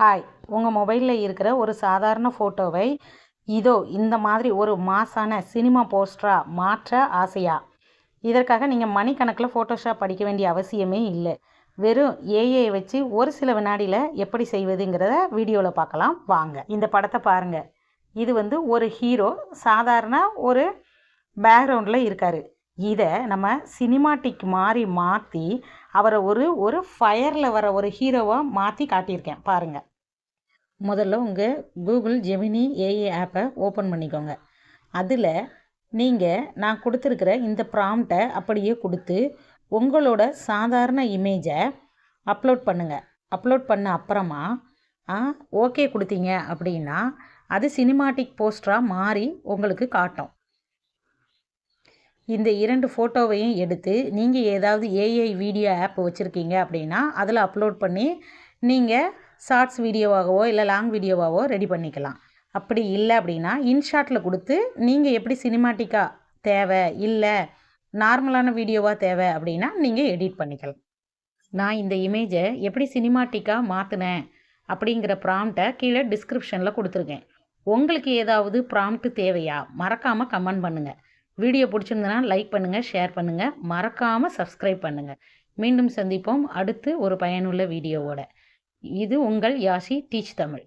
Hi, உங்கள் மொபைலில் இருக்கிற ஒரு சாதாரண ஃபோட்டோவை இதோ இந்த மாதிரி ஒரு மாஸான சினிமா போஸ்டராக மாற்ற ஆசையா? இதற்காக நீங்கள் மணிக்கணக்கில் ஃபோட்டோஷாப் படிக்க வேண்டிய அவசியமே இல்லை. வெறும் ஏஐ வச்சு ஒரு சில வினாடியில் எப்படி செய்வதுங்கிறத வீடியோவில் பார்க்கலாம் வாங்க. இந்த படத்தை பாருங்கள். இது ஒரு ஹீரோ சாதாரண ஒரு பேக்ரவுண்டில் இருக்கார். இதை நம்ம சினிமாட்டிக் மாதிரி மாற்றி அவரை ஒரு ஃபயரில் வர ஒரு ஹீரோவாக மாற்றி காட்டியிருக்கேன் பாருங்கள். முதல்ல உங்கள் கூகுள் ஜெமினி ஏஐ ஆப்பை ஓப்பன் பண்ணிக்கோங்க. அதில் நான் கொடுத்துருக்கிற இந்த ப்ராம்ப்டை அப்படியே கொடுத்து உங்களோட சாதாரண இமேஜை அப்லோட் பண்ணுங்கள். அப்லோட் பண்ண அப்புறமா ஓகே கொடுத்தீங்க அப்படின்னா அது சினிமாட்டிக் போஸ்டராக மாறி உங்களுக்கு காட்டும். இந்த 2 ஃபோட்டோவையும் எடுத்து நீங்கள் ஏதாவது ஏஐ வீடியோ ஆப் வச்சுருக்கீங்க அப்படின்னா அதில் அப்லோட் பண்ணி நீங்கள் ஷார்ட்ஸ் வீடியோவாகவோ இல்லை லாங் வீடியோவாகவோ ரெடி பண்ணிக்கலாம். அப்படி இல்லை அப்படின்னா இன்ஷாட்டில் கொடுத்து நீங்கள் எப்படி சினிமாட்டிக்காக தேவை இல்லை நார்மலான வீடியோவாக தேவை அப்படின்னா நீங்கள் எடிட் பண்ணிக்கலாம். நான் இந்த இமேஜை எப்படி சினிமாட்டிக்காக மாற்றினேன் அப்படிங்கிற ப்ராம்ப்டை கீழே டிஸ்கிரிப்ஷனில் கொடுத்துருக்கேன். உங்களுக்கு ஏதாவது ப்ராம்ப்ட் தேவையா? மறக்காமல் கமெண்ட் பண்ணுங்கள். வீடியோ பிடிச்சிருந்தனா லைக் பண்ணுங்கள், ஷேர் பண்ணுங்கள், மறக்காமல் சப்ஸ்கிரைப் பண்ணுங்கள். மீண்டும் சந்திப்போம் அடுத்து ஒரு பயனுள்ள வீடியோவோட. இது உங்கள் யாஷி டீச் தமிழ்.